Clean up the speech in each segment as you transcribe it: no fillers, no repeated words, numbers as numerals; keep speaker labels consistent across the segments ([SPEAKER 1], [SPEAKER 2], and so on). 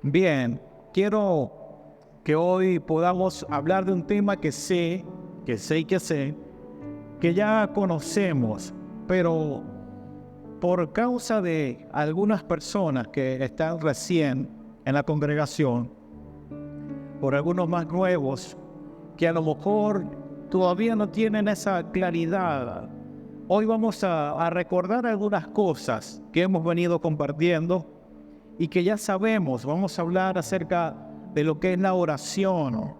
[SPEAKER 1] Bien, quiero que hoy podamos hablar de un tema que ya conocemos, pero por causa de algunas personas que están recién en la congregación, por algunos más nuevos, que a lo mejor todavía no tienen esa claridad. Hoy vamos a recordar algunas cosas que hemos venido compartiendo y que ya sabemos. Vamos a hablar acerca de lo que es la oración.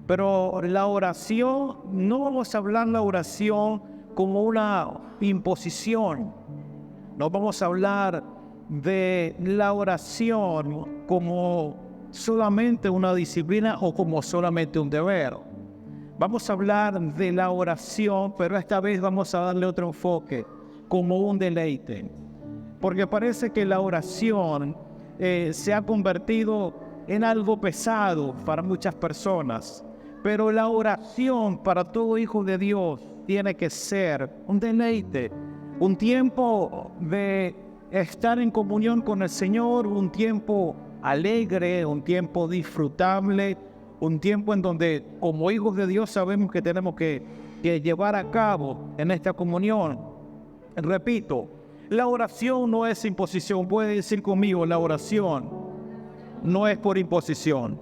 [SPEAKER 1] Pero la oración, no vamos a hablar la oración como una imposición. No vamos a hablar de la oración como solamente una disciplina o como solamente un deber. Vamos a hablar de la oración, pero esta vez vamos a darle otro enfoque, como un deleite. Porque parece que la oración se ha convertido en algo pesado para muchas personas. Pero la oración para todo hijo de Dios tiene que ser un deleite, un tiempo de estar en comunión con el Señor, un tiempo alegre, un tiempo disfrutable, un tiempo en donde como hijos de Dios sabemos que tenemos que llevar a cabo en esta comunión. Repito, la oración no es imposición. Puede decir conmigo, la oración no es por imposición.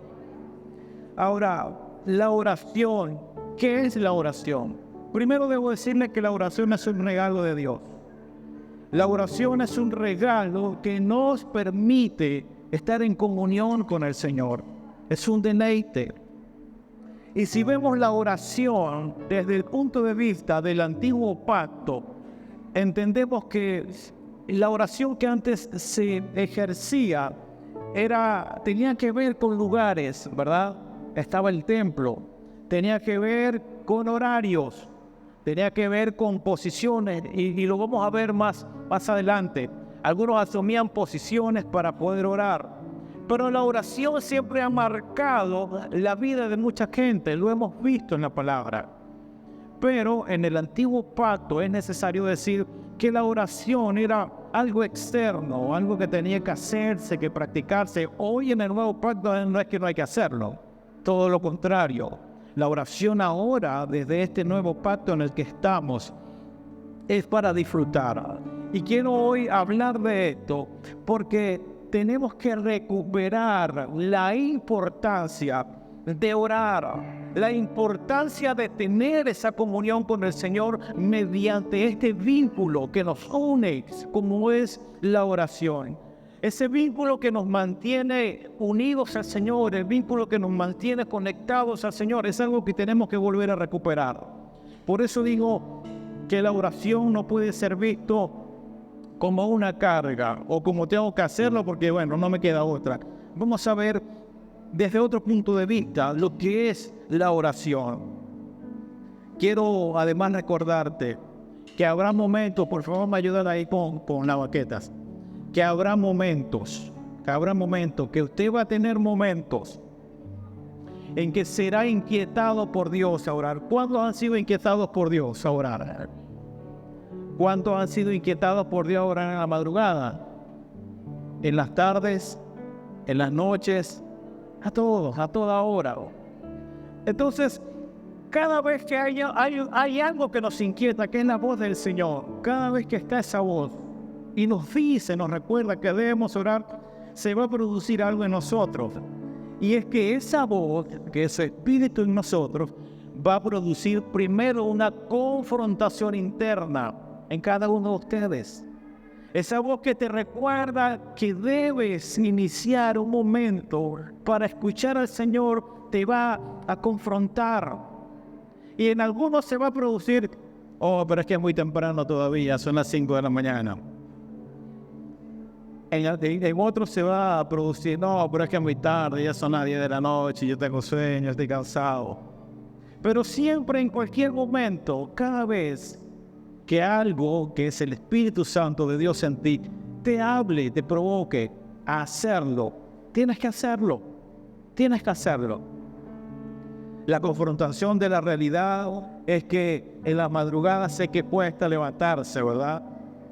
[SPEAKER 1] Ahora, la oración, ¿qué es la oración? Primero debo decirle que la oración es un regalo de Dios. La oración es un regalo que nos permite estar en comunión con el Señor. Es un deleite. Y si vemos la oración desde el punto de vista del antiguo pacto, entendemos que la oración que antes se ejercía tenía que ver con lugares, ¿verdad? Estaba el templo, tenía que ver con horarios, tenía que ver con posiciones, y lo vamos a ver más adelante. Algunos asumían posiciones para poder orar, pero la oración siempre ha marcado la vida de mucha gente, lo hemos visto en la palabra. Pero en el antiguo pacto es necesario decir que la oración era algo externo, algo que tenía que hacerse, que practicarse. Hoy en el nuevo pacto no es que no hay que hacerlo, todo lo contrario. La oración ahora, desde este nuevo pacto en el que estamos, es para disfrutar. Y quiero hoy hablar de esto porque tenemos que recuperar la importancia de orar, la importancia de tener esa comunión con el Señor mediante este vínculo que nos une, como es la oración. Ese vínculo que nos mantiene unidos al Señor, el vínculo que nos mantiene conectados al Señor, es algo que tenemos que volver a recuperar. Por eso digo que la oración no puede ser visto como una carga o como tengo que hacerlo porque, bueno, no me queda otra. Vamos a ver desde otro punto de vista lo que es la oración. Quiero además recordarte que habrá momentos, por favor me ayudan ahí con las baquetas, que habrá momentos, que usted va a tener momentos en que será inquietado por Dios a orar. ¿Cuántos han sido inquietados por Dios a orar? ¿Cuántos han sido inquietados por Dios a orar en la madrugada? En las tardes, en las noches, a todos, a toda hora. Entonces, cada vez que hay algo que nos inquieta, que es la voz del Señor, cada vez que está esa voz y nos dice, nos recuerda que debemos orar, se va a producir algo en nosotros. Y es que esa voz, que ese espíritu en nosotros, va a producir primero una confrontación interna en cada uno de ustedes. Esa voz que te recuerda que debes iniciar un momento para escuchar al Señor, te va a confrontar. Y en algunos se va a producir, pero es que es muy temprano todavía, son las 5 de la mañana. En otros se va a producir, pero es que es muy tarde, ya son las 10 de la noche, yo tengo sueño, estoy cansado. Pero siempre, en cualquier momento, cada vez que algo que es el Espíritu Santo de Dios en ti te hable, te provoque a hacerlo, tienes que hacerlo. La confrontación de la realidad es que en la madrugada sé que cuesta levantarse, ¿verdad?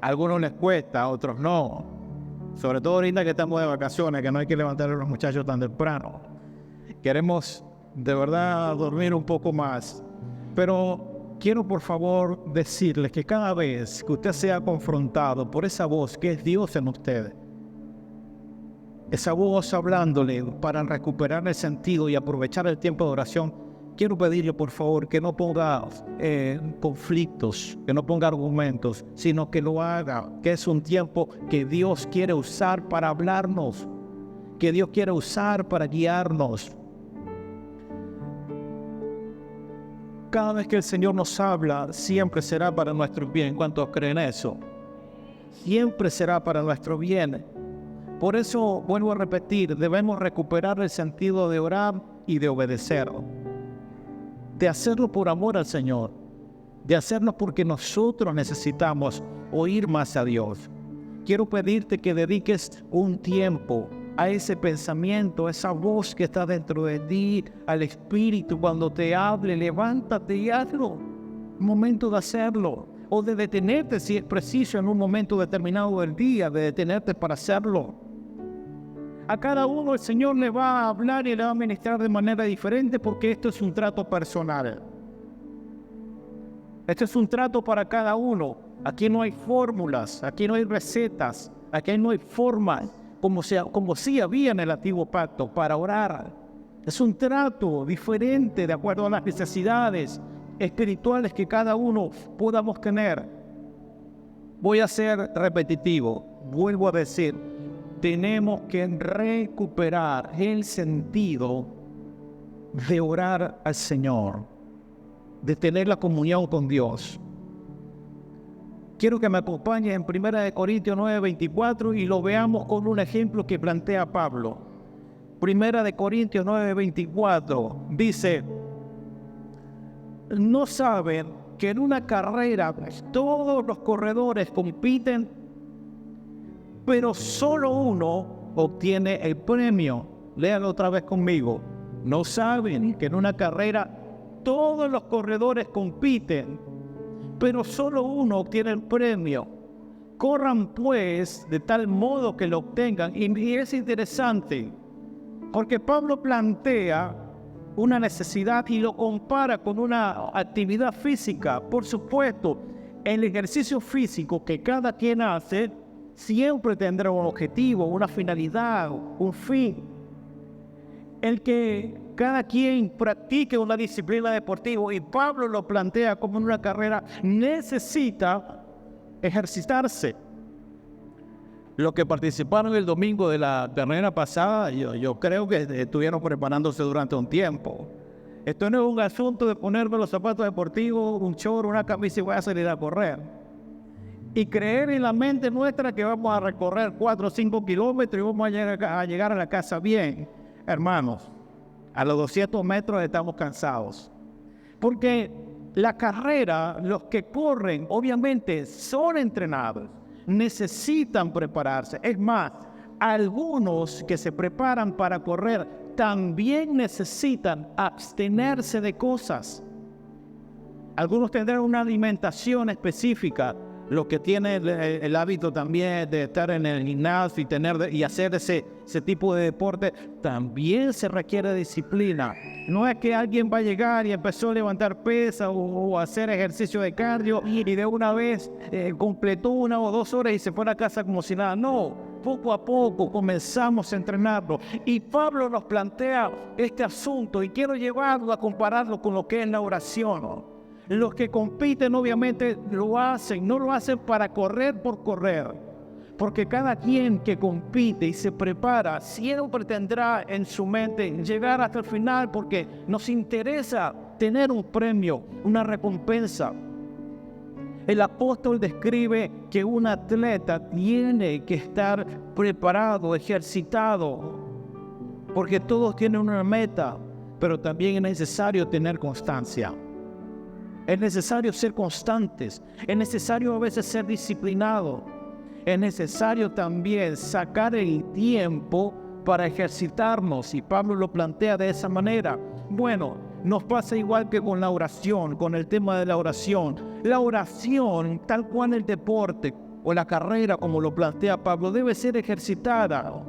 [SPEAKER 1] A algunos les cuesta, a otros no. Sobre todo ahorita que estamos de vacaciones, que no hay que levantar a los muchachos tan temprano. Queremos de verdad dormir un poco más. Pero quiero por favor decirles que cada vez que usted sea confrontado por esa voz que es Dios en usted, esa voz hablándole para recuperar el sentido y aprovechar el tiempo de oración, quiero pedirle por favor que no ponga conflictos, que no ponga argumentos, sino que lo haga, que es un tiempo que Dios quiere usar para hablarnos, que Dios quiere usar para guiarnos. Cada vez que el Señor nos habla, siempre será para nuestro bien. ¿Cuántos creen eso? Siempre será para nuestro bien. Por eso, vuelvo a repetir, debemos recuperar el sentido de orar y de obedecer. De hacerlo por amor al Señor. De hacerlo porque nosotros necesitamos oír más a Dios. Quiero pedirte que dediques un tiempo a ese pensamiento, a esa voz que está dentro de ti, al Espíritu cuando te hable. Levántate y hazlo. Momento de hacerlo. O de detenerte si es preciso en un momento determinado del día, de detenerte para hacerlo. A cada uno el Señor le va a hablar y le va a ministrar de manera diferente porque esto es un trato personal. Esto es un trato para cada uno. Aquí no hay fórmulas, aquí no hay recetas, aquí no hay formas como sí había en el antiguo pacto para orar. Es un trato diferente de acuerdo a las necesidades espirituales que cada uno podamos tener. Voy a ser repetitivo, vuelvo a decir, tenemos que recuperar el sentido de orar al Señor, de tener la comunión con Dios. Quiero que me acompañe en 1 Corintios 9:24 y lo veamos con un ejemplo que plantea Pablo. 1 Corintios 9:24 dice: ¿no saben que en una carrera todos los corredores compiten, pero solo uno obtiene el premio? Léalo otra vez conmigo. ¿No saben que en una carrera todos los corredores compiten, pero solo uno obtiene el premio? Corran pues de tal modo que lo obtengan. Y es interesante, porque Pablo plantea una necesidad y lo compara con una actividad física. Por supuesto, el ejercicio físico que cada quien hace siempre tendrá un objetivo, una finalidad, un fin. El que cada quien practique una disciplina deportiva, y Pablo lo plantea como en una carrera, necesita ejercitarse. Los que participaron el domingo de la carrera pasada, yo creo que estuvieron preparándose durante un tiempo. Esto no es un asunto de ponerme los zapatos deportivos, un short, una camisa y voy a salir a correr. Y creer en la mente nuestra que vamos a recorrer 4 o 5 kilómetros y vamos a llegar a la casa bien. Hermanos, a los 200 metros estamos cansados. Porque la carrera, los que corren, obviamente son entrenados, necesitan prepararse. Es más, algunos que se preparan para correr también necesitan abstenerse de cosas. Algunos tendrán una alimentación específica. Los que tienen el hábito también de estar en el gimnasio y hacer ese tipo de deporte, también se requiere disciplina. No es que alguien va a llegar y empezó a levantar pesas o hacer ejercicio de cardio y de una vez completó 1 o 2 horas y se fue a casa como si nada. No, poco a poco comenzamos a entrenarlo. Y Pablo nos plantea este asunto y quiero llevarlo a compararlo con lo que es la oración. Los que compiten obviamente no lo hacen para correr por correr, porque cada quien que compite y se prepara siempre tendrá en su mente llegar hasta el final, porque nos interesa tener un premio, una recompensa. El apóstol describe que un atleta tiene que estar preparado, ejercitado, porque todos tienen una meta, pero también es necesario tener constancia. Es necesario ser constantes, es necesario a veces ser disciplinado, es necesario también sacar el tiempo para ejercitarnos, y Pablo lo plantea de esa manera. Bueno, nos pasa igual que con la oración, con el tema de la oración. La oración, tal cual el deporte, o la carrera, como lo plantea Pablo, debe ser ejercitada.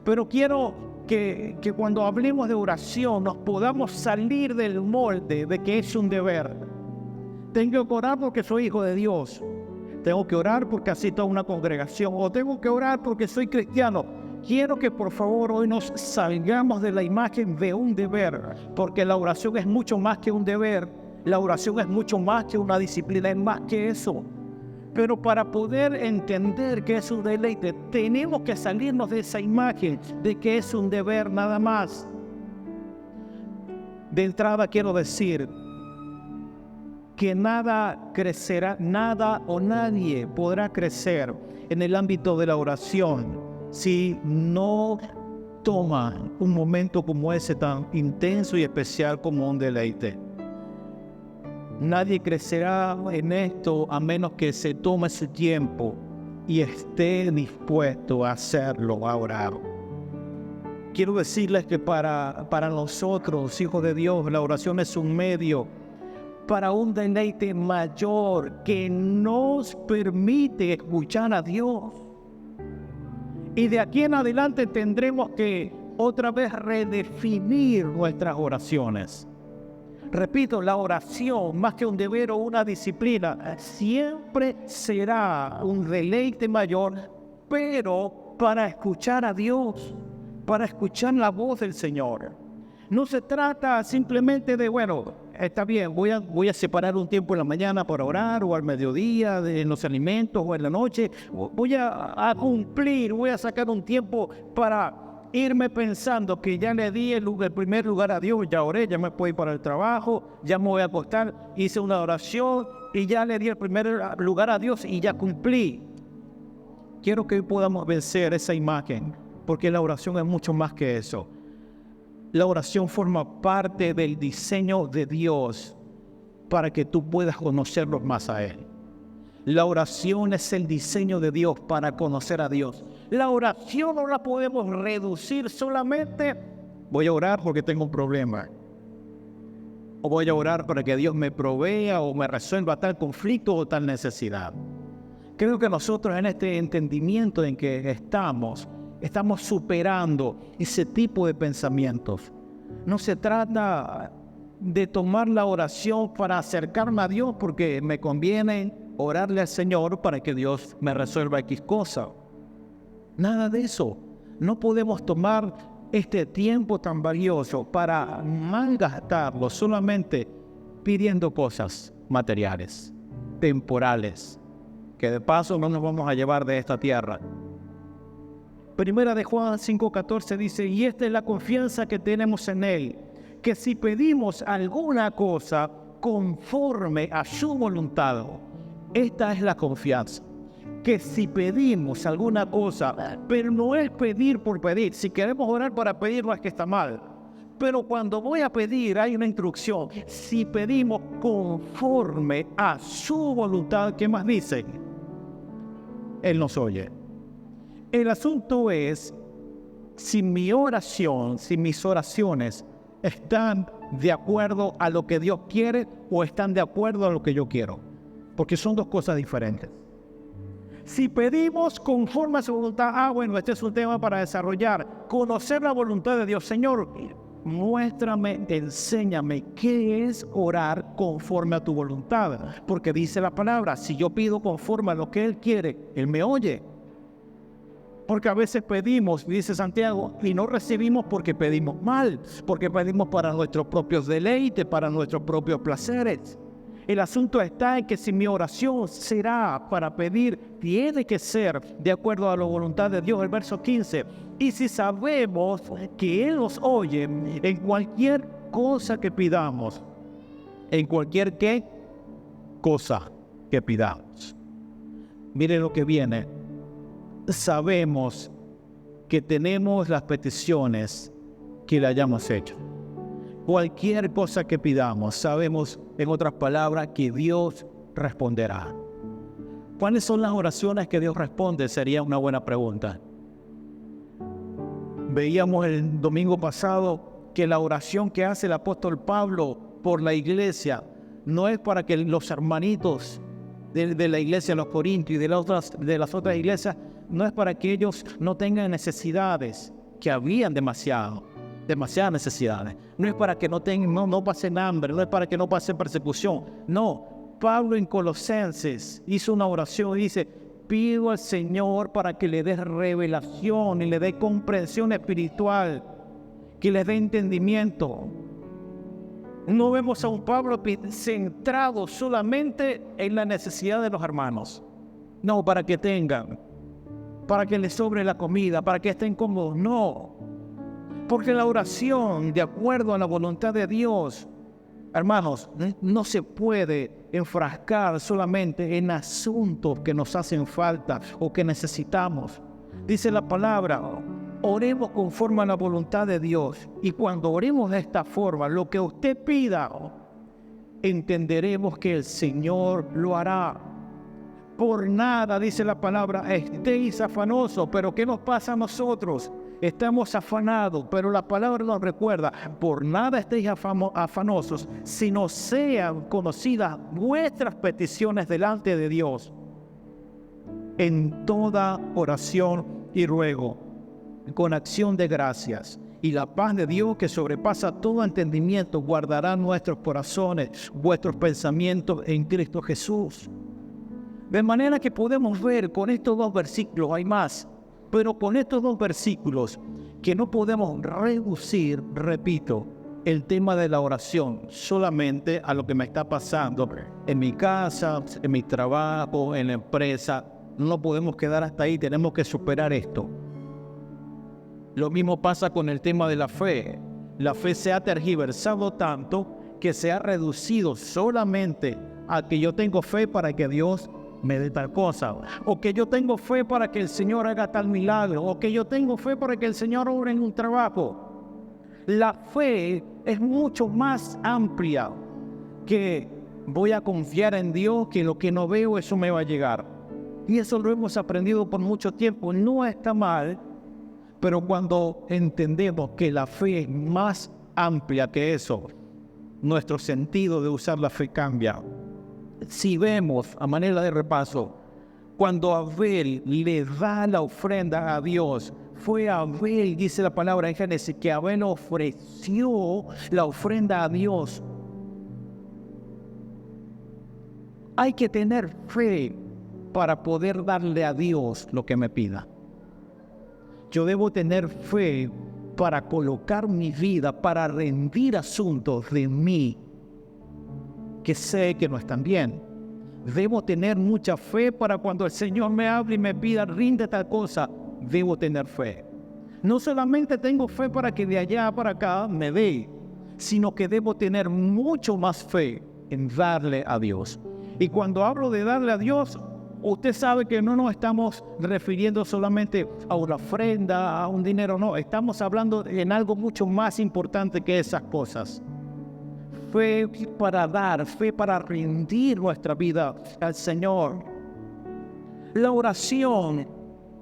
[SPEAKER 1] Pero quiero que cuando hablemos de oración nos podamos salir del molde de que es un deber. Tengo que orar porque soy hijo de Dios. Tengo que orar porque asisto a una congregación. O tengo que orar porque soy cristiano. Quiero que por favor hoy nos salgamos de la imagen de un deber. Porque la oración es mucho más que un deber. La oración es mucho más que una disciplina, es más que eso. Pero para poder entender que es un deleite, tenemos que salirnos de esa imagen de que es un deber nada más. De entrada quiero decir que nada crecerá, nada o nadie podrá crecer en el ámbito de la oración si no toma un momento como ese tan intenso y especial como un deleite. Nadie crecerá en esto a menos que se tome su tiempo y esté dispuesto a hacerlo, a orar. Quiero decirles que para nosotros, hijos de Dios, la oración es un medio para un deleite mayor que nos permite escuchar a Dios. Y de aquí en adelante tendremos que otra vez redefinir nuestras oraciones. Repito, la oración, más que un deber o una disciplina, siempre será un deleite mayor, pero para escuchar a Dios, para escuchar la voz del Señor. No se trata simplemente de, bueno, está bien, voy a separar un tiempo en la mañana para orar, o al mediodía, en los alimentos, o en la noche. Voy a cumplir, voy a sacar un tiempo para irme pensando que ya le di el primer lugar a Dios, ya oré, ya me puedo ir para el trabajo, ya me voy a acostar, hice una oración y ya le di el primer lugar a Dios y ya cumplí. Quiero que hoy podamos vencer esa imagen, porque la oración es mucho más que eso. La oración forma parte del diseño de Dios para que tú puedas conocerlo más a Él. La oración es el diseño de Dios para conocer a Dios. La oración no la podemos reducir solamente, voy a orar porque tengo un problema. O voy a orar para que Dios me provea o me resuelva tal conflicto o tal necesidad. Creo que nosotros en este entendimiento en que estamos superando ese tipo de pensamientos. No se trata de tomar la oración para acercarme a Dios porque me conviene orarle al Señor para que Dios me resuelva X cosa. Nada de eso. No podemos tomar este tiempo tan valioso para malgastarlo solamente pidiendo cosas materiales, temporales, que de paso no nos vamos a llevar de esta tierra. Primera de Juan 5:14 dice, y esta es la confianza que tenemos en Él, que si pedimos alguna cosa conforme a su voluntad, esta es la confianza, que si pedimos alguna cosa, pero no es pedir por pedir, si queremos orar para pedir no es que está mal, pero cuando voy a pedir hay una instrucción, si pedimos conforme a su voluntad, ¿qué más dice? Él nos oye. El asunto es si mi oración, si mis oraciones están de acuerdo a lo que Dios quiere o están de acuerdo a lo que yo quiero. Porque son dos cosas diferentes. Si pedimos conforme a su voluntad, bueno, este es un tema para desarrollar. Conocer la voluntad de Dios. Señor, muéstrame, enséñame qué es orar conforme a tu voluntad. Porque dice la palabra, si yo pido conforme a lo que Él quiere, Él me oye. Porque a veces pedimos, dice Santiago, y no recibimos porque pedimos mal, porque pedimos para nuestros propios deleites, para nuestros propios placeres. El asunto está en que si mi oración será para pedir, tiene que ser de acuerdo a la voluntad de Dios, el verso 15. Y si sabemos que Él nos oye en cualquier cosa que pidamos, en cualquier ¿qué? Cosa que pidamos. Mire lo que viene. Sabemos que tenemos las peticiones que le hayamos hecho. Cualquier cosa que pidamos, sabemos, en otras palabras, que Dios responderá. ¿Cuáles son las oraciones que Dios responde? Sería una buena pregunta. Veíamos el domingo pasado que la oración que hace el apóstol Pablo por la iglesia no es para que los hermanitos de la iglesia de los Corintios y de las otras iglesias, no es para que ellos no tengan necesidades, que habían demasiadas necesidades. No es para que no pasen hambre, no es para que no pasen persecución. No, Pablo en Colosenses hizo una oración y dice: pido al Señor para que le dé revelación y le dé comprensión espiritual, que le dé entendimiento. No vemos a un Pablo centrado solamente en la necesidad de los hermanos. No, para que tengan, para que les sobre la comida, para que estén cómodos. No, porque la oración, de acuerdo a la voluntad de Dios, hermanos, no se puede enfrascar solamente en asuntos que nos hacen falta o que necesitamos. Dice la palabra: oremos conforme a la voluntad de Dios. Y cuando oremos de esta forma, lo que usted pida, entenderemos que el Señor lo hará. Por nada, dice la palabra, estéis afanosos. Pero ¿qué nos pasa a nosotros? Estamos afanados, pero la palabra nos recuerda: por nada estéis afanosos, sino sean conocidas vuestras peticiones delante de Dios, en toda oración y ruego, con acción de gracias. Y la paz de Dios, que sobrepasa todo entendimiento, guardará nuestros corazones, vuestros pensamientos en Cristo Jesús. De manera que podemos ver con estos dos versículos, hay más, pero con estos dos versículos, que no podemos reducir, repito, el tema de la oración solamente a lo que me está pasando en mi casa, en mi trabajo, en la empresa. No podemos quedar hasta ahí, tenemos que superar esto. Lo mismo pasa con el tema de la fe. La fe se ha tergiversado tanto que se ha reducido solamente a que yo tengo fe para que Dios me dé tal cosa, o que yo tengo fe para que el Señor haga tal milagro, o que yo tengo fe para que el Señor obre en un trabajo. La fe es mucho más amplia que voy a confiar en Dios, que lo que no veo, eso me va a llegar. Y eso lo hemos aprendido por mucho tiempo. No está mal, pero cuando entendemos que la fe es más amplia que eso, nuestro sentido de usar la fe cambia. Si vemos, a manera de repaso, cuando Abel le da la ofrenda a Dios, fue Abel, dice la palabra en Génesis, que Abel ofreció la ofrenda a Dios. Hay que tener fe para poder darle a Dios lo que me pida. Yo debo tener fe para colocar mi vida, para rendir asuntos de mí que sé que no están bien. Debo tener mucha fe para cuando el Señor me hable y me pida, rinde tal cosa. Debo tener fe. No solamente tengo fe para que de allá para acá me dé, sino que debo tener mucho más fe en darle a Dios. Y cuando hablo de darle a Dios, usted sabe que no nos estamos refiriendo solamente a una ofrenda, a un dinero, no. Estamos hablando en algo mucho más importante que esas cosas. Fe para dar, fe para rendir nuestra vida al Señor. La oración,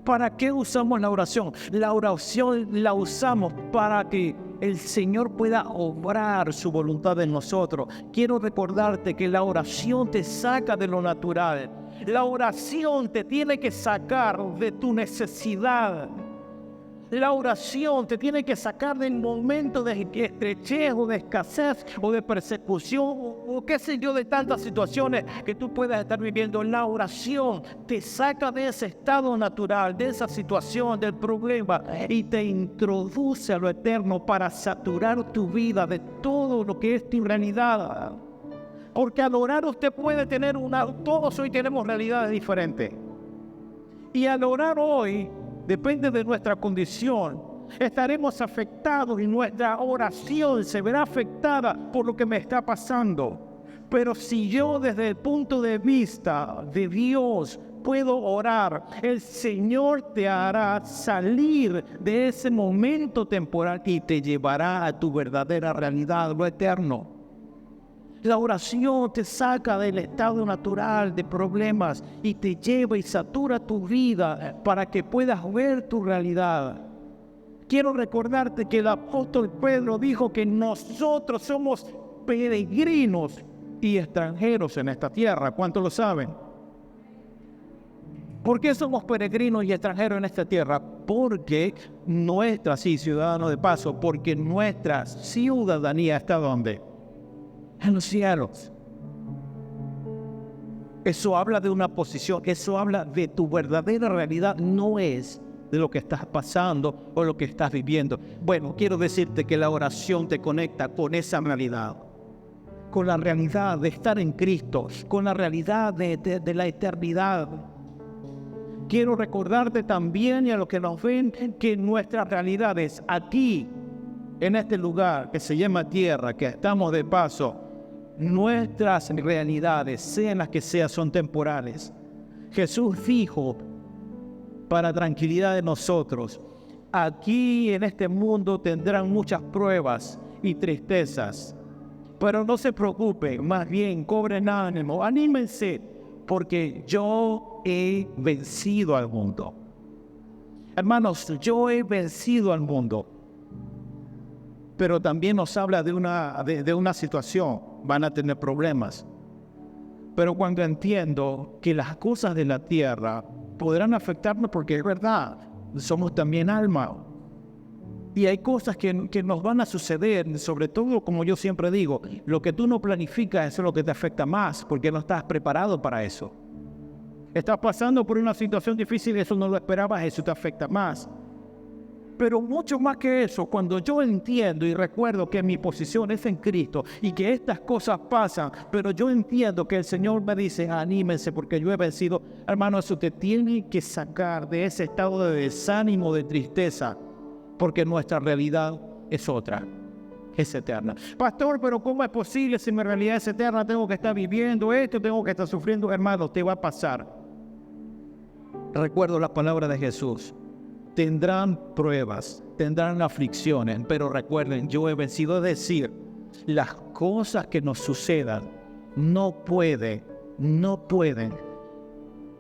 [SPEAKER 1] ¿para qué usamos la oración? La oración la usamos para que el Señor pueda obrar su voluntad en nosotros. Quiero recordarte que la oración te saca de lo natural. La oración te tiene que sacar de tu necesidad. La oración te tiene que sacar del momento de estrechez o de escasez o de persecución o qué sé yo, de tantas situaciones que tú puedas estar viviendo. La oración te saca de ese estado natural, de esa situación, del problema, y te introduce a lo eterno para saturar tu vida de todo lo que es tu realidad. Porque al orar usted puede tener todos hoy tenemos realidades diferentes. Y al orar hoy, depende de nuestra condición, estaremos afectados y nuestra oración se verá afectada por lo que me está pasando. Pero si yo desde el punto de vista de Dios puedo orar, el Señor te hará salir de ese momento temporal y te llevará a tu verdadera realidad, lo eterno. La oración te saca del estado natural de problemas y te lleva y satura tu vida para que puedas ver tu realidad. Quiero recordarte que el apóstol Pedro dijo que nosotros somos peregrinos y extranjeros en esta tierra. ¿Cuántos lo saben? ¿Por qué somos peregrinos y extranjeros en esta tierra? Porque ciudadanos de paso, porque nuestra ciudadanía está ¿dónde? En los cielos. Eso habla de una posición, eso habla de tu verdadera realidad, no es de lo que estás pasando o lo que estás viviendo. Bueno, quiero decirte que la oración te conecta con esa realidad, con la realidad de estar en Cristo, con la realidad de la eternidad. Quiero recordarte también y a los que nos ven que nuestras realidades aquí, en este lugar que se llama tierra, que estamos de paso, nuestras realidades, sean las que sean, son temporales. Jesús dijo, para tranquilidad de nosotros, aquí en este mundo tendrán muchas pruebas y tristezas, pero no se preocupen, más bien cobren ánimo, anímense, porque yo he vencido al mundo. Hermanos, yo he vencido al mundo. Pero también nos habla de una situación, van a tener problemas. Pero cuando entiendo que las cosas de la tierra podrán afectarnos, porque es verdad, somos también alma. Y hay cosas que nos van a suceder, sobre todo, como yo siempre digo, lo que tú no planificas, eso es lo que te afecta más, porque no estás preparado para eso. Estás pasando por una situación difícil, eso no lo esperabas, eso te afecta más. Pero mucho más que eso, cuando yo entiendo y recuerdo que mi posición es en Cristo y que estas cosas pasan, pero yo entiendo que el Señor me dice, anímense porque yo he vencido, hermano, eso te tiene que sacar de ese estado de desánimo, de tristeza, porque nuestra realidad es otra, es eterna. Pastor, pero ¿cómo es posible si mi realidad es eterna? Tengo que estar viviendo esto, tengo que estar sufriendo, hermano, te va a pasar. Recuerdo las palabras de Jesús. Tendrán pruebas, tendrán aflicciones, pero recuerden, yo he vencido. Es decir, las cosas que nos sucedan no pueden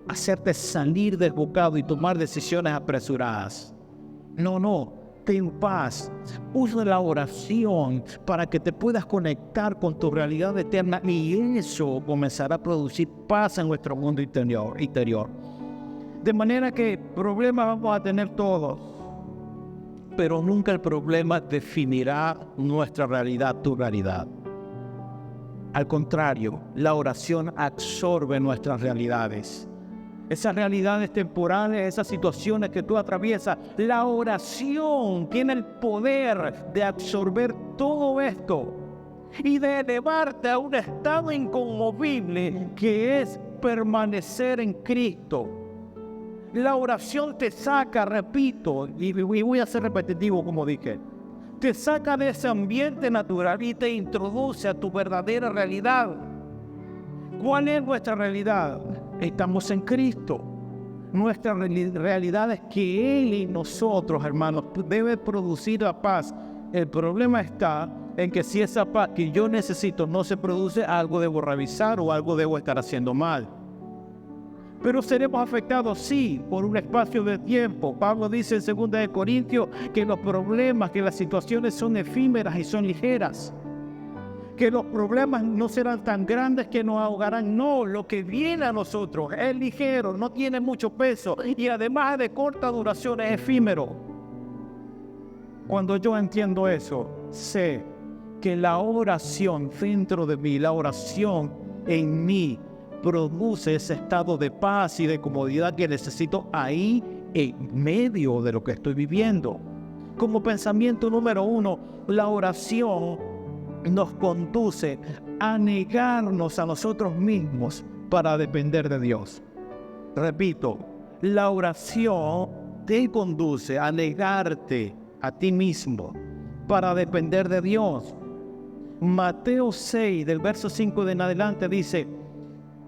[SPEAKER 1] hacerte salir del bocado y tomar decisiones apresuradas. No, ten paz. Usa la oración para que te puedas conectar con tu realidad eterna y eso comenzará a producir paz en nuestro mundo interior. De manera que problemas vamos a tener todos, pero nunca el problema definirá nuestra realidad, tu realidad. Al contrario, la oración absorbe nuestras realidades. Esas realidades temporales, esas situaciones que tú atraviesas, la oración tiene el poder de absorber todo esto y de elevarte a un estado inconmovible que es permanecer en Cristo. La oración te saca, repito, y voy a ser repetitivo como dije, te saca de ese ambiente natural y te introduce a tu verdadera realidad. ¿Cuál es nuestra realidad? Estamos en Cristo. Nuestra realidad es que Él y nosotros, hermanos, debe producir la paz. El problema está en que si esa paz que yo necesito no se produce, algo debo revisar o algo debo estar haciendo mal. Pero seremos afectados, sí, por un espacio de tiempo. Pablo dice en 2 Corintios que los problemas, que las situaciones son efímeras y son ligeras. Que los problemas no serán tan grandes que nos ahogarán. No, lo que viene a nosotros es ligero, no tiene mucho peso y además de corta duración es efímero. Cuando yo entiendo eso, sé que la oración dentro de mí, la oración en mí, produce ese estado de paz y de comodidad que necesito ahí en medio de lo que estoy viviendo. Como pensamiento número 1, la oración nos conduce a negarnos a nosotros mismos para depender de Dios. Repito, la oración te conduce a negarte a ti mismo para depender de Dios. Mateo 6, del verso 5 en adelante dice,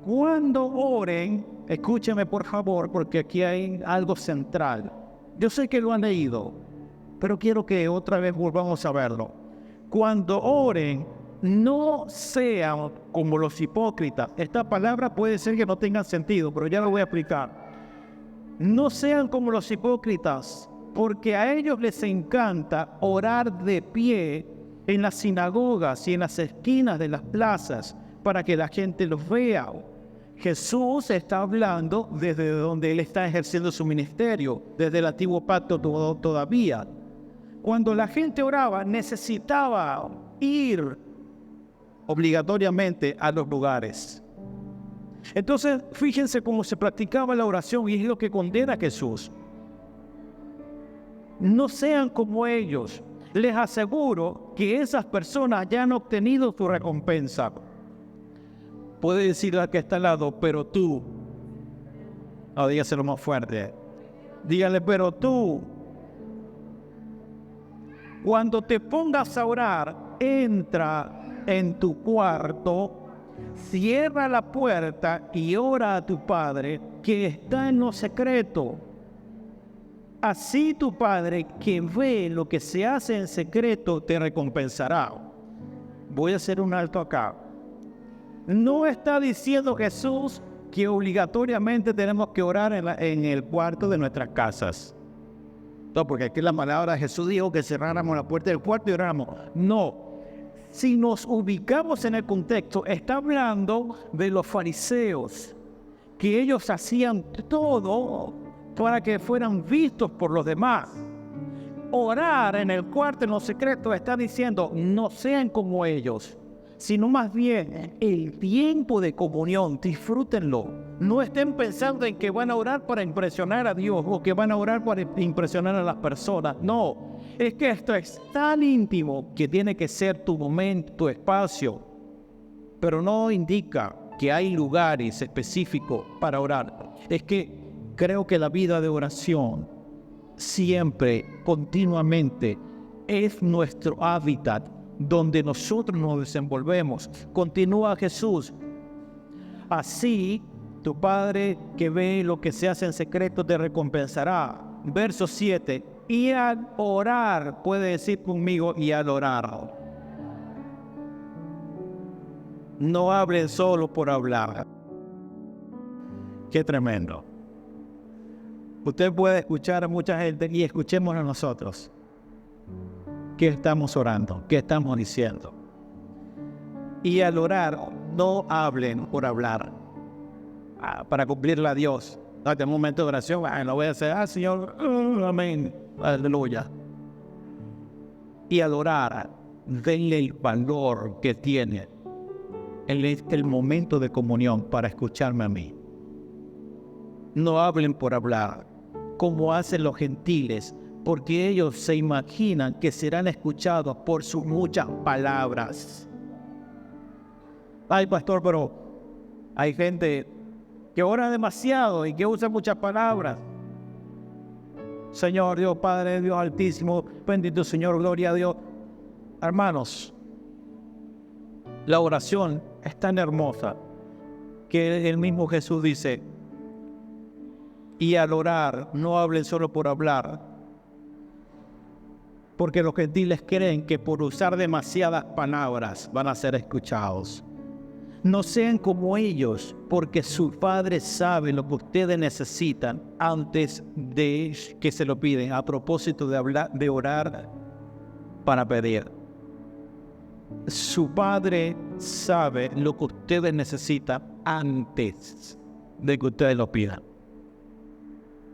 [SPEAKER 1] cuando oren, escúcheme por favor, porque aquí hay algo central. Yo sé que lo han leído, pero quiero que otra vez volvamos a verlo. Cuando oren, no sean como los hipócritas. Esta palabra puede ser que no tenga sentido, pero ya lo voy a explicar. No sean como los hipócritas, porque a ellos les encanta orar de pie en las sinagogas y en las esquinas de las plazas para que la gente los vea. Jesús está hablando desde donde Él está ejerciendo su ministerio, desde el antiguo pacto todavía. Cuando la gente oraba, necesitaba ir obligatoriamente a los lugares. Entonces, fíjense cómo se practicaba la oración, y es lo que condena Jesús. No sean como ellos. Les aseguro que esas personas ya han obtenido su recompensa. Puede decir al que está al lado, pero tú. No, dígaselo más fuerte. Dígale, pero tú. Cuando te pongas a orar, entra en tu cuarto, cierra la puerta y ora a tu Padre que está en lo secreto. Así tu Padre que ve lo que se hace en secreto te recompensará. Voy a hacer un alto acá. No está diciendo Jesús que obligatoriamente tenemos que orar en el cuarto de nuestras casas. No, porque aquí la palabra de Jesús dijo que cerráramos la puerta del cuarto y oráramos. No. Si nos ubicamos en el contexto, está hablando de los fariseos, que ellos hacían todo para que fueran vistos por los demás. Orar en el cuarto, en lo secreto, está diciendo, no sean como ellos, sino más bien el tiempo de comunión, disfrútenlo. No estén pensando en que van a orar para impresionar a Dios o que van a orar para impresionar a las personas. No, es que esto es tan íntimo que tiene que ser tu momento, tu espacio. Pero no indica que hay lugares específicos para orar. Es que creo que la vida de oración siempre, continuamente, es nuestro hábitat donde nosotros nos desenvolvemos. Continúa Jesús. Así, tu Padre que ve lo que se hace en secreto te recompensará. Verso 7. Y al orar, puede decir conmigo, y al orar. No hablen solo por hablar. Qué tremendo. Usted puede escuchar a mucha gente y escuchemos a nosotros. ¿Qué estamos orando? ¿Qué estamos diciendo? Y al orar, no hablen por hablar. Para cumplirle a Dios. En un momento de oración, lo voy a hacer. Señor, amén. Aleluya. Y al orar, denle el valor que tiene el momento de comunión para escucharme a mí. No hablen por hablar, como hacen los gentiles, porque ellos se imaginan que serán escuchados por sus muchas palabras. Ay, pastor, pero hay gente que ora demasiado y que usa muchas palabras. Señor Dios, Padre Dios Altísimo, bendito Señor, gloria a Dios. Hermanos, la oración es tan hermosa que el mismo Jesús dice, y al orar, no hablen solo por hablar, porque los gentiles creen que por usar demasiadas palabras van a ser escuchados. No sean como ellos, porque su Padre sabe lo que ustedes necesitan antes de que se lo piden. A propósito de orar para pedir. Su Padre sabe lo que ustedes necesitan antes de que ustedes lo pidan.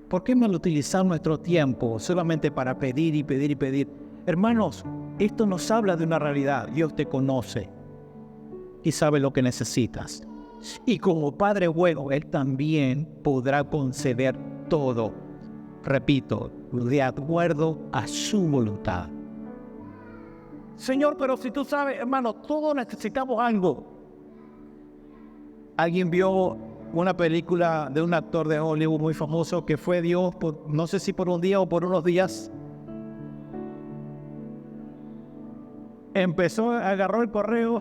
[SPEAKER 1] ¿Por qué mal utilizar nuestro tiempo solamente para pedir y pedir y pedir? Hermanos, esto nos habla de una realidad. Dios te conoce y sabe lo que necesitas. Y como Padre bueno, Él también podrá conceder todo. Repito, de acuerdo a su voluntad. Señor, pero si tú sabes, hermano, todos necesitamos algo. ¿Alguien vio una película de un actor de Hollywood muy famoso que fue Dios, no sé si por un día o por unos días? Agarró el correo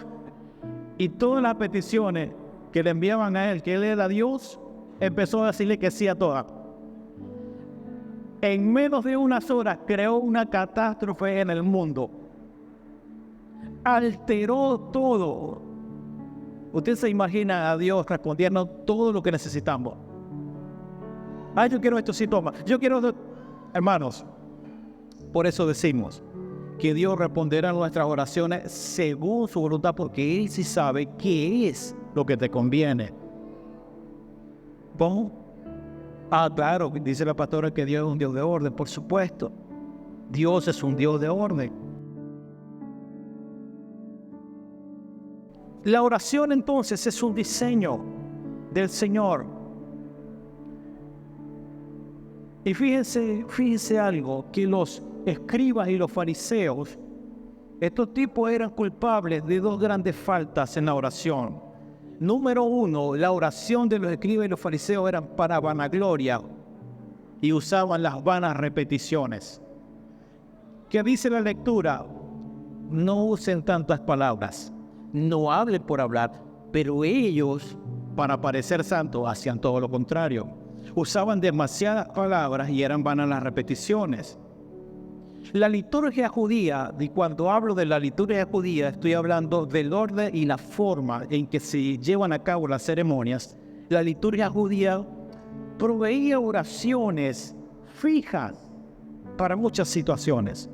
[SPEAKER 1] y todas las peticiones que le enviaban a él, que él era Dios, empezó a decirle que sí a todas. En menos de unas horas creó una catástrofe en el mundo. Alteró todo. Usted se imagina a Dios respondiendo todo lo que necesitamos. Yo quiero esto, sí, toma. Yo quiero... Hermanos, por eso decimos que Dios responderá a nuestras oraciones según su voluntad, porque Él sí sabe qué es lo que te conviene. ¿Cómo? Claro, dice la pastora que Dios es un Dios de orden, por supuesto. Dios es un Dios de orden. La oración entonces es un diseño del Señor. Y fíjense algo, que los escribas y los fariseos, estos tipos eran culpables de dos grandes faltas en la oración. Número uno, la oración de los escribas y los fariseos eran para vanagloria y usaban las vanas repeticiones. ¿Qué dice la lectura? No usen tantas palabras, no hablen por hablar, pero ellos, para parecer santos, hacían todo lo contrario. Usaban demasiadas palabras y eran vanas las repeticiones. La liturgia judía, y cuando hablo de la liturgia judía, estoy hablando del orden y la forma en que se llevan a cabo las ceremonias. La liturgia judía proveía oraciones fijas para muchas situaciones.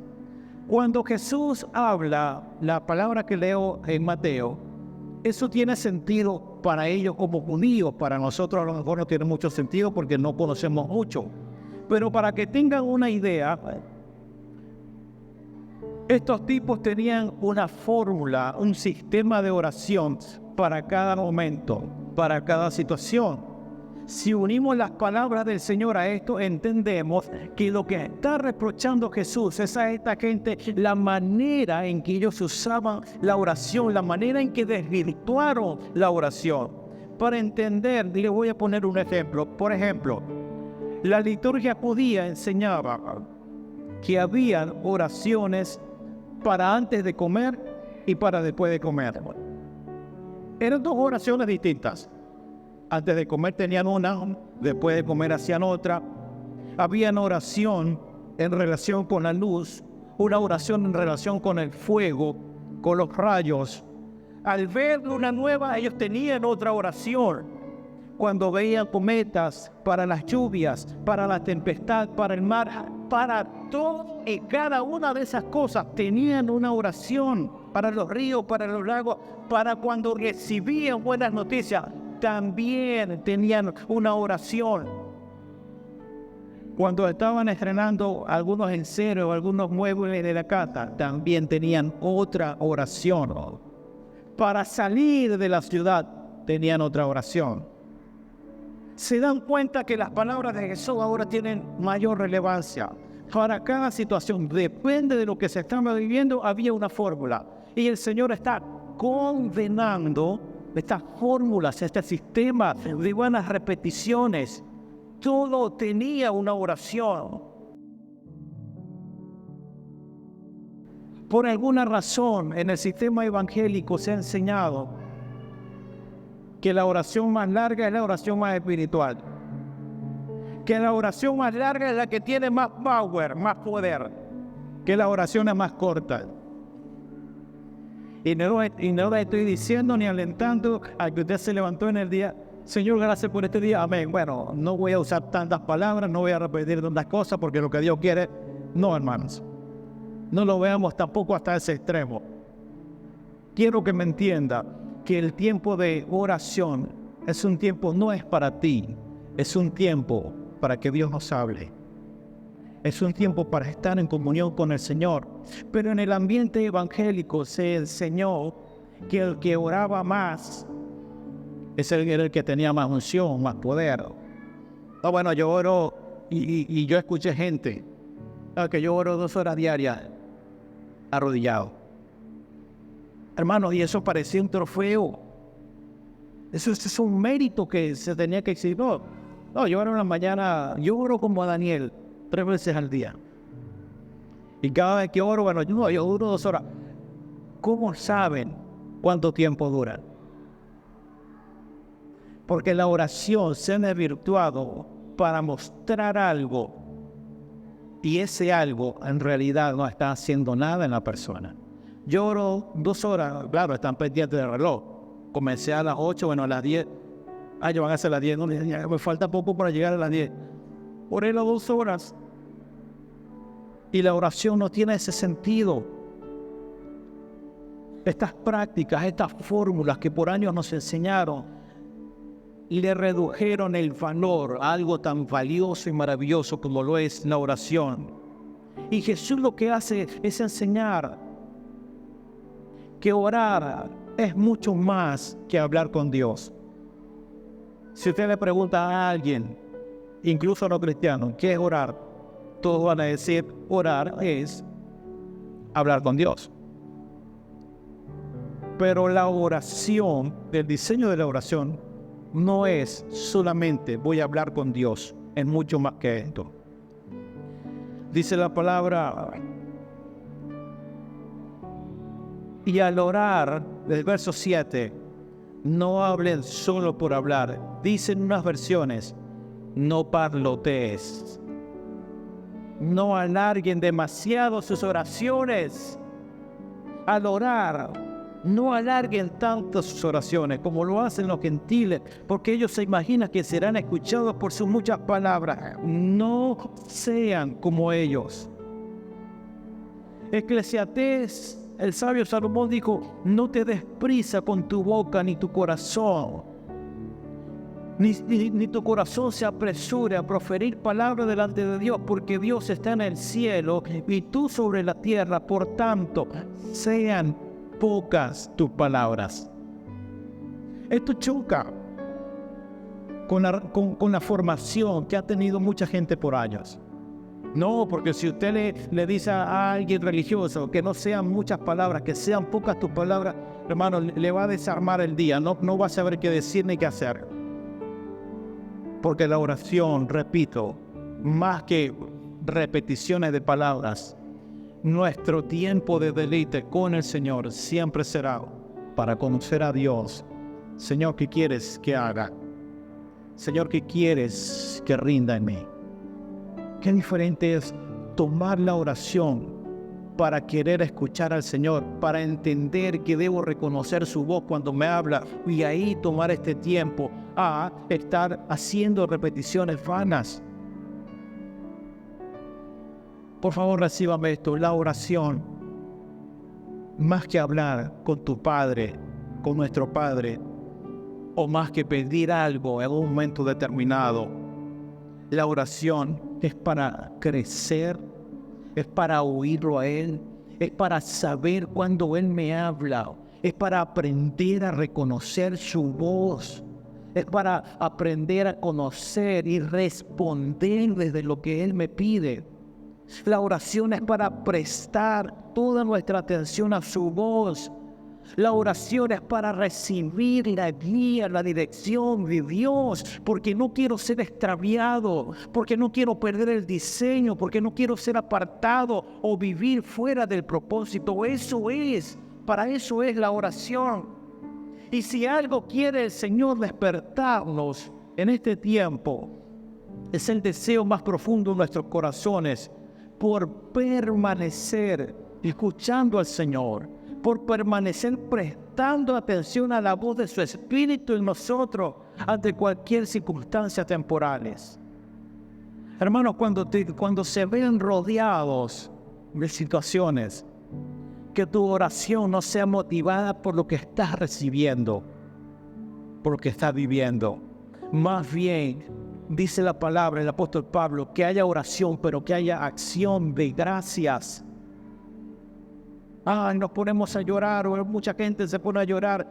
[SPEAKER 1] Cuando Jesús habla la palabra que leo en Mateo, eso tiene sentido para ellos como judíos. Para nosotros a lo mejor no tiene mucho sentido porque no conocemos mucho. Pero para que tengan una idea, estos tipos tenían una fórmula, un sistema de oración para cada momento, para cada situación. Si unimos las palabras del Señor a esto, entendemos que lo que está reprochando Jesús es a esta gente la manera en que ellos usaban la oración, la manera en que desvirtuaron la oración. Para entender, les voy a poner un ejemplo. Por ejemplo, la liturgia judía enseñaba que habían oraciones para antes de comer y para después de comer. Eran dos oraciones distintas. Antes de comer tenían una, después de comer hacían otra. Había una oración en relación con la luz, una oración en relación con el fuego, con los rayos. Al ver una nueva, ellos tenían otra oración. Cuando veían cometas, para las lluvias, para la tempestad, para el mar, para todo y cada una de esas cosas tenían una oración. Para los ríos, para los lagos, para cuando recibían buenas noticias, también tenían una oración. Cuando estaban estrenando algunos enseres o algunos muebles de la casa, también tenían otra oración. Para salir de la ciudad, tenían otra oración. Se dan cuenta que las palabras de Jesús ahora tienen mayor relevancia. Para cada situación, depende de lo que se estaba viviendo, había una fórmula. Y el Señor está condenando estas fórmulas, este sistema de buenas repeticiones. Todo tenía una oración. Por alguna razón, en el sistema evangélico se ha enseñado que la oración más larga es la oración más espiritual. Que la oración más larga es la que tiene más power, más poder, que la oración es más corta. Y no le estoy diciendo ni alentando a que usted se levantó en el día, Señor, gracias por este día, amén. Bueno, no voy a usar tantas palabras, no voy a repetir tantas cosas, porque lo que Dios quiere, no, hermanos. No lo veamos tampoco hasta ese extremo. Quiero que me entienda que el tiempo de oración es un tiempo, no es para ti, es un tiempo para que Dios nos hable. Es un tiempo para estar en comunión con el Señor. Pero en el ambiente evangélico se enseñó que el que oraba más es el que tenía más unción, más poder. No, bueno, yo oro y yo escuché gente que yo oro 2 horas diarias arrodillado. Hermanos, y eso parecía un trofeo. Eso es un mérito que se tenía que exigir. No, yo oro en la mañana, yo oro como a Daniel 3 veces al día. Y cada vez que oro, bueno, yo duro 2 horas. ¿Cómo saben cuánto tiempo dura? Porque la oración se ha desvirtuado para mostrar algo. Y ese algo en realidad no está haciendo nada en la persona. Yo oro 2 horas, claro, están pendientes del reloj. Comencé a las 8, bueno, a las 10. Ya van a ser las 10, no, ya me falta poco para llegar a las 10. Oré las 2 horas. Y la oración no tiene ese sentido. Estas prácticas, estas fórmulas que por años nos enseñaron, le redujeron el valor a algo tan valioso y maravilloso como lo es la oración. Y Jesús lo que hace es enseñar que orar es mucho más que hablar con Dios. Si usted le pregunta a alguien, incluso a los cristianos, ¿qué es orar? Todos van a decir, orar es hablar con Dios. Pero la oración, el diseño de la oración, no es solamente voy a hablar con Dios, es mucho más que esto. Dice la palabra, y al orar, del verso 7, no hablen solo por hablar. Dicen unas versiones, no parlotees. No alarguen demasiado sus oraciones. Al orar, no alarguen tanto sus oraciones como lo hacen los gentiles, porque ellos se imaginan que serán escuchados por sus muchas palabras. No sean como ellos. Eclesiastés, el sabio Salomón dijo, no te des prisa con tu boca ni tu corazón. Ni tu corazón se apresure a proferir palabras delante de Dios, porque Dios está en el cielo y tú sobre la tierra. Por tanto, sean pocas tus palabras. Esto choca con la formación que ha tenido mucha gente por años. No, porque si usted le dice a alguien religioso que no sean muchas palabras, que sean pocas tus palabras, hermano, le va a desarmar el día, no va a saber qué decir ni qué hacer. Porque la oración, repito, más que repeticiones de palabras, nuestro tiempo de deleite con el Señor siempre será para conocer a Dios. Señor, ¿qué quieres que haga? Señor, ¿qué quieres que rinda en mí? Qué diferente es tomar la oración para querer escuchar al Señor, para entender que debo reconocer su voz cuando me habla y ahí tomar este tiempo a estar haciendo repeticiones vanas. Por favor, recíbame esto, la oración, más que hablar con tu Padre, con nuestro Padre, o más que pedir algo en un momento determinado, la oración es para crecer, es para oírlo a Él, es para saber cuando Él me habla, es para aprender a reconocer su voz, es para aprender a conocer y responder desde lo que Él me pide. La oración es para prestar toda nuestra atención a su voz. La oración es para recibir la guía, la dirección de Dios, porque no quiero ser extraviado, porque no quiero perder el diseño, porque no quiero ser apartado o vivir fuera del propósito. Para eso es la oración. Y si algo quiere el Señor despertarnos en este tiempo, es el deseo más profundo de nuestros corazones por permanecer escuchando al Señor, por permanecer prestando atención a la voz de su Espíritu en nosotros ante cualquier circunstancia temporales. Hermanos, cuando se ven rodeados de situaciones, que tu oración no sea motivada por lo que estás recibiendo, por lo que estás viviendo. Más bien, dice la palabra del apóstol Pablo, que haya oración, pero que haya acción de gracias. Nos ponemos a llorar, o mucha gente se pone a llorar.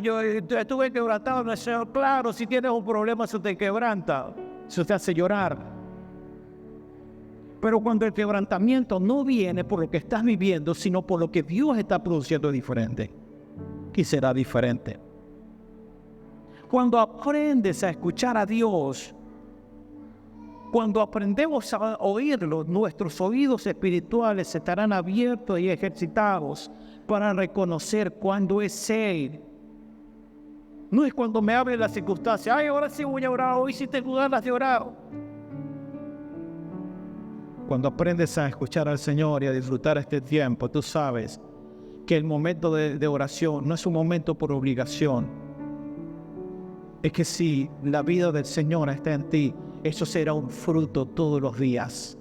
[SPEAKER 1] Yo estuve quebrantado en el Señor. Claro, si tienes un problema, eso te quebranta, eso te hace llorar. Pero cuando el quebrantamiento no viene por lo que estás viviendo, sino por lo que Dios está produciendo diferente, y será diferente. Cuando aprendes a escuchar a Dios, cuando aprendemos a oírlo, nuestros oídos espirituales estarán abiertos y ejercitados para reconocer cuándo es Él. No es cuando me hable la circunstancia, ahora sí voy a orar, hoy sí tengo ganas de orar. Cuando aprendes a escuchar al Señor y a disfrutar este tiempo, tú sabes que el momento de oración no es un momento por obligación. Es que si la vida del Señor está en ti, eso será un fruto todos los días.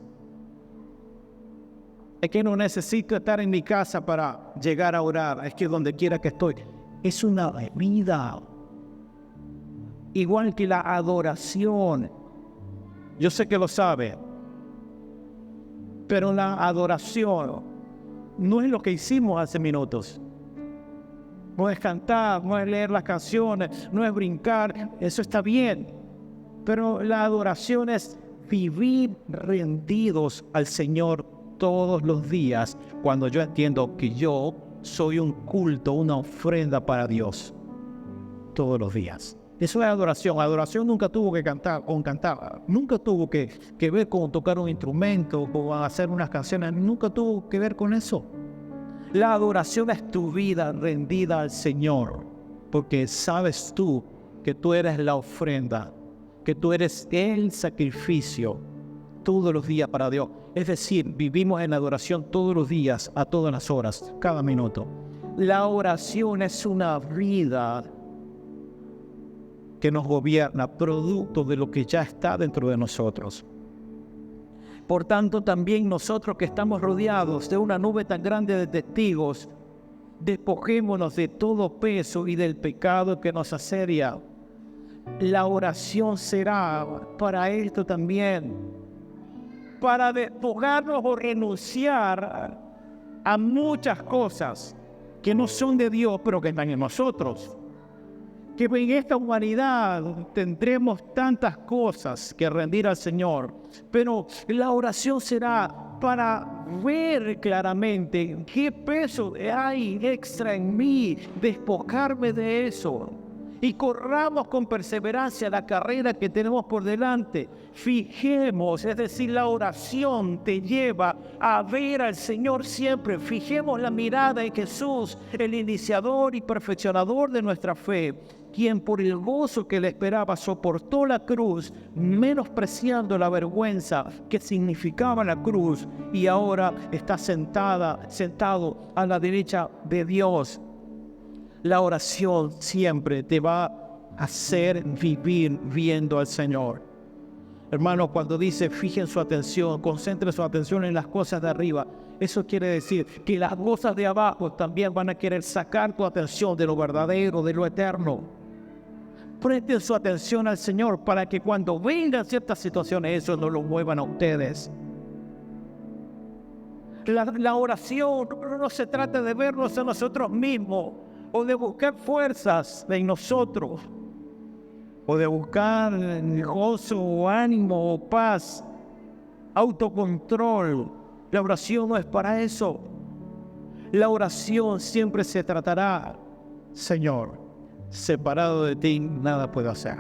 [SPEAKER 1] Es que no necesito estar en mi casa para llegar a orar. Es que donde quiera que estoy, es una vida. igual que la adoración. Yo sé que lo sabe, pero la adoración no es lo que hicimos hace minutos. No es cantar, no es leer las canciones, no es brincar, eso está bien. Pero la adoración es vivir rendidos al Señor todos los días, cuando yo entiendo que yo soy un culto, una ofrenda para Dios, todos los días. Eso es adoración. Adoración nunca tuvo que cantar, nunca tuvo que ver con tocar un instrumento, con hacer unas canciones, nunca tuvo que ver con eso. La adoración es tu vida rendida al Señor, porque sabes tú que tú eres la ofrenda, que tú eres el sacrificio todos los días para Dios. Es decir, vivimos en adoración todos los días, a todas las horas, cada minuto. La oración es una vida que nos gobierna, producto de lo que ya está dentro de nosotros. Por tanto, también nosotros que estamos rodeados de una nube tan grande de testigos, despojémonos de todo peso y del pecado que nos asedia. La oración será para esto también, para despojarnos o renunciar a muchas cosas que no son de Dios, pero que están en nosotros. Que en esta humanidad tendremos tantas cosas que rendir al Señor, pero la oración será para ver claramente qué peso hay extra en mí, despojarme de eso. Y corramos con perseverancia la carrera que tenemos por delante. Fijemos, es decir, la oración te lleva a ver al Señor siempre. Fijemos la mirada en Jesús, el iniciador y perfeccionador de nuestra fe, quien por el gozo que le esperaba soportó la cruz, menospreciando la vergüenza que significaba la cruz, y ahora está sentado a la derecha de Dios. La oración siempre te va a hacer vivir viendo al Señor. Hermanos, cuando dice fijen su atención, concentren su atención en las cosas de arriba, eso quiere decir que las cosas de abajo también van a querer sacar tu atención de lo verdadero, de lo eterno. Presten su atención al Señor para que cuando vengan ciertas situaciones, eso no lo muevan a ustedes. La oración no se trata de vernos a nosotros mismos, o de buscar fuerzas en nosotros, o de buscar gozo o ánimo o paz, autocontrol. La oración no es para eso. La oración siempre se tratará, Señor, separado de ti nada puedo hacer.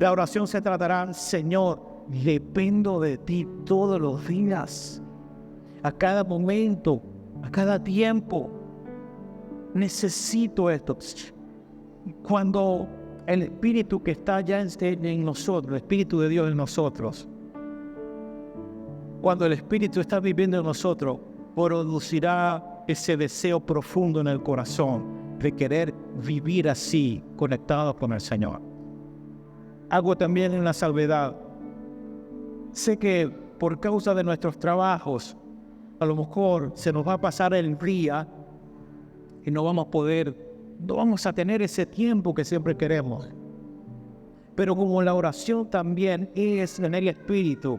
[SPEAKER 1] La oración se tratará, Señor, dependo de ti todos los días, a cada momento, a cada tiempo. Necesito esto. Cuando el Espíritu que está ya en nosotros, el Espíritu de Dios en nosotros, cuando el Espíritu está viviendo en nosotros, producirá ese deseo profundo en el corazón de querer vivir así, conectados con el Señor. Hago también una salvedad. Sé que por causa de nuestros trabajos, a lo mejor se nos va a pasar el día y no vamos a tener ese tiempo que siempre queremos. Pero como la oración también es en el Espíritu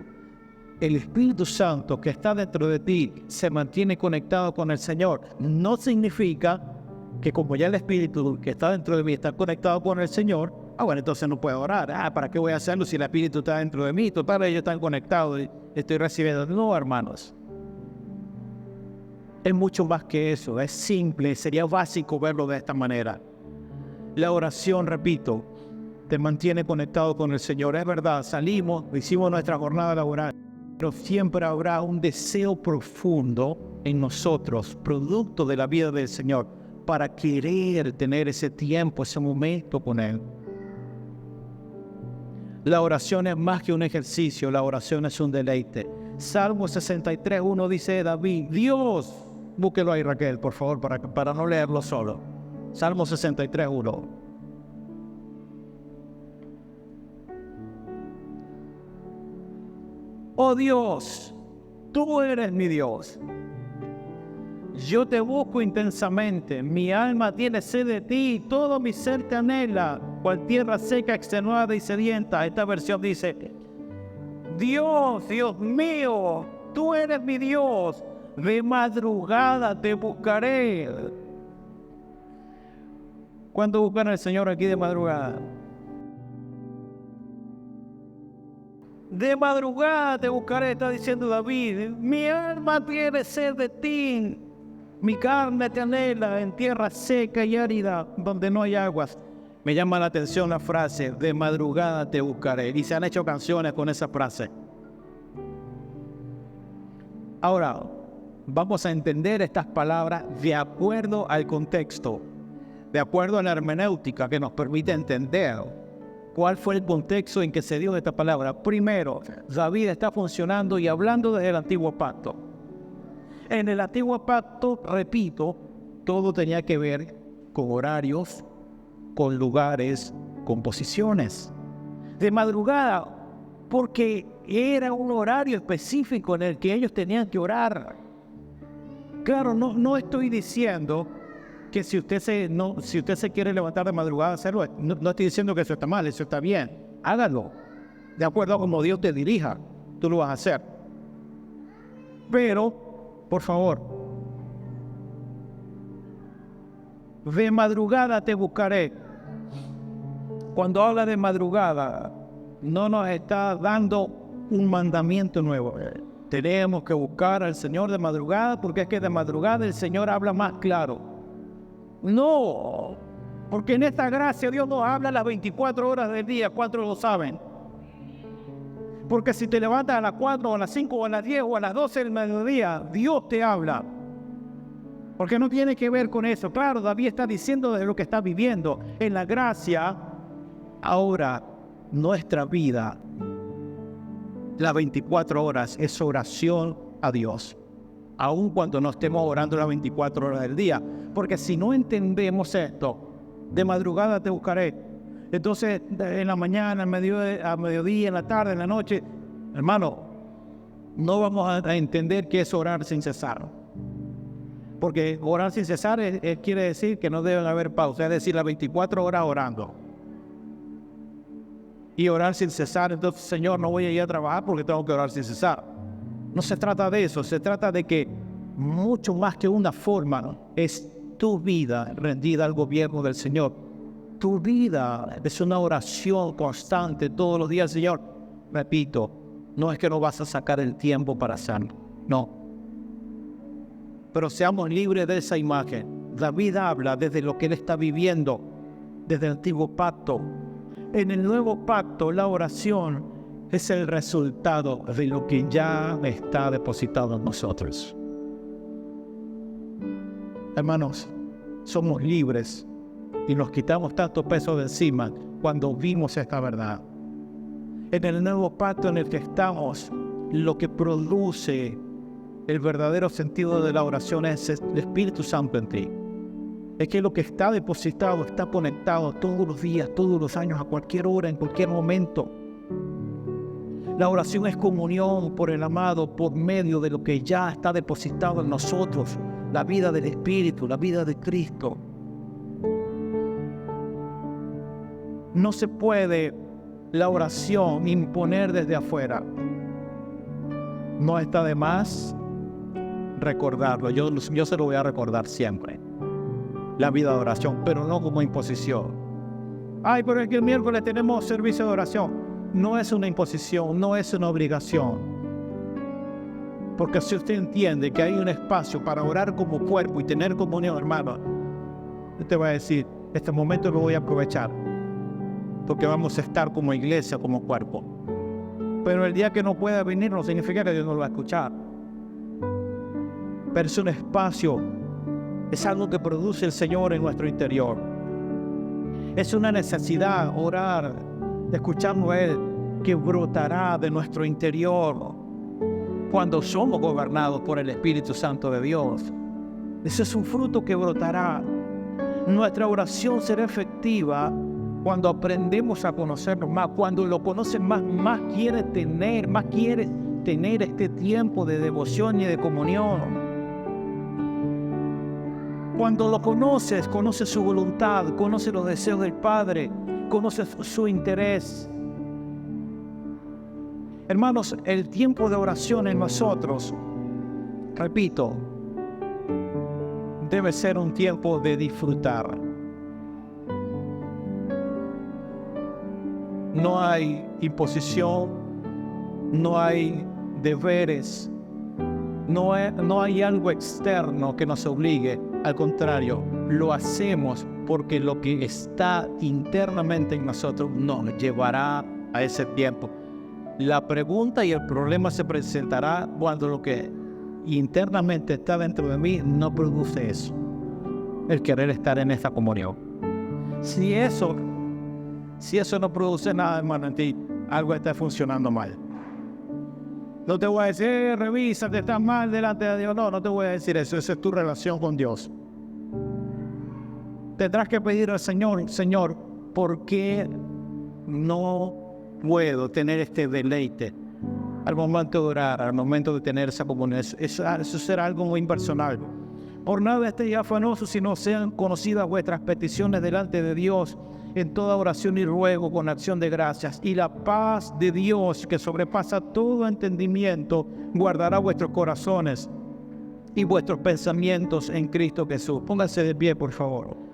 [SPEAKER 1] Santo que está dentro de ti se mantiene conectado con el Señor. No significa que como ya el Espíritu que está dentro de mí está conectado con el Señor, bueno, entonces no puedo orar. ¿Para qué voy a hacerlo si el Espíritu está dentro de mí? Total, ellos están conectados y estoy recibiendo. No, hermanos. Es mucho más que eso, es simple, sería básico verlo de esta manera. La oración, repito, te mantiene conectado con el Señor. Es verdad, salimos, hicimos nuestra jornada laboral, pero siempre habrá un deseo profundo en nosotros, producto de la vida del Señor, para querer tener ese tiempo, ese momento con Él. La oración es más que un ejercicio, la oración es un deleite. Salmo 63:1 dice David, Dios, búsquelo ahí Raquel, por favor, para no leerlo solo. Salmo 63:1. Oh Dios, tú eres mi Dios. Yo te busco intensamente, mi alma tiene sed de ti, todo mi ser te anhela cual tierra seca, extenuada y sedienta. Esta versión dice: Dios, Dios mío, tú eres mi Dios, de madrugada te buscaré. ¿Cuándo buscan al Señor aquí de madrugada? De madrugada te buscaré, está diciendo David. Mi alma tiene sed de ti, mi carne te anhela en tierra seca y árida, donde no hay aguas. Me llama la atención la frase, de madrugada te buscaré. Y se han hecho canciones con esa frase. Ahora, vamos a entender estas palabras de acuerdo al contexto, de acuerdo a la hermenéutica que nos permite entender cuál fue el contexto en que se dio esta palabra. Primero, David está funcionando y hablando desde el antiguo pacto. En el antiguo pacto, repito, todo tenía que ver con horarios, con lugares, con posiciones. De madrugada, porque era un horario específico en el que ellos tenían que orar. Claro, no estoy diciendo que si usted se quiere levantar de madrugada, hacerlo. No estoy diciendo que eso está mal, eso está bien. Hágalo. De acuerdo a como Dios te dirija, tú lo vas a hacer. Pero, por favor, de madrugada te buscaré. Cuando habla de madrugada, no nos está dando un mandamiento nuevo. Tenemos que buscar al Señor de madrugada, porque es que de madrugada el Señor habla más claro. No, porque en esta gracia Dios nos habla las 24 horas del día. ¿Cuántos lo saben? Porque si te levantas a las 4 o a las 5 o a las 10 o a las 12 del mediodía, Dios te habla. Porque no tiene que ver con eso. Claro, David está diciendo de lo que está viviendo. En la gracia, ahora nuestra vida, las 24 horas, es oración a Dios. Aun cuando no estemos orando las 24 horas del día. Porque si no entendemos esto, de madrugada te buscaré. Entonces, en la mañana, a mediodía, en la tarde, en la noche, hermano, no vamos a entender qué es orar sin cesar. Porque orar sin cesar quiere decir que no deben haber pausa, es decir, las 24 horas orando. Y orar sin cesar, entonces, Señor, no voy a ir a trabajar porque tengo que orar sin cesar. No se trata de eso, se trata de que mucho más que una forma es tu vida rendida al gobierno del Señor. Tu vida es una oración constante todos los días, Señor. Repito, no es que no vas a sacar el tiempo para hacerlo, no. Pero seamos libres de esa imagen. David habla desde lo que él está viviendo, desde el antiguo pacto. En el nuevo pacto, la oración es el resultado de lo que ya está depositado en nosotros. Hermanos, somos libres y nos quitamos tanto peso de encima cuando vimos esta verdad. En el nuevo pacto en el que estamos, lo que produce el verdadero sentido de la oración es el Espíritu Santo en ti. Es que lo que está depositado, está conectado todos los días, todos los años, a cualquier hora, en cualquier momento. La oración es comunión por el amado, por medio de lo que ya está depositado en nosotros. La vida del Espíritu, la vida de Cristo. No se puede la oración imponer desde afuera. No está de más recordarlo. Yo se lo voy a recordar siempre. La vida de oración, pero no como imposición. Ay, pero es que el miércoles tenemos servicio de oración. No es una imposición, no es una obligación. Porque si usted entiende que hay un espacio para orar como cuerpo y tener comunión, hermano, usted va a decir, este momento lo voy a aprovechar, porque vamos a estar como iglesia, como cuerpo. Pero el día que no pueda venir no significa que Dios no lo va a escuchar. Pero es un espacio, es algo que produce el Señor en nuestro interior. Es una necesidad orar, escucharlo a Él, que brotará de nuestro interior cuando somos gobernados por el Espíritu Santo de Dios. Ese es un fruto que brotará. Nuestra oración será efectiva cuando aprendemos a conocerlo más. Cuando lo conocen más quiere tener este tiempo de devoción y de comunión. Cuando lo conoces, conoces su voluntad, conoces los deseos del Padre, conoce su interés. Hermanos, el tiempo de oración en nosotros, repito, debe ser un tiempo de disfrutar. No hay imposición, no hay deberes, no hay algo externo que nos obligue. Al contrario, lo hacemos porque lo que está internamente en nosotros nos llevará a ese tiempo. La pregunta y el problema se presentará cuando lo que internamente está dentro de mí no produce eso, el querer estar en esta comunión. Si eso no produce nada, hermano, en ti, algo está funcionando mal. No te voy a decir, revísate, estás mal delante de Dios. No te voy a decir eso. Esa es tu relación con Dios. Tendrás que pedir al Señor, Señor, ¿por qué no puedo tener este deleite al momento de orar, al momento de tener esa comunión? Eso será algo muy impersonal. Por nada estéis afanosos, sino sean conocidas vuestras peticiones delante de Dios en toda oración y ruego con acción de gracias. Y la paz de Dios, que sobrepasa todo entendimiento, guardará vuestros corazones y vuestros pensamientos en Cristo Jesús. Pónganse de pie, por favor.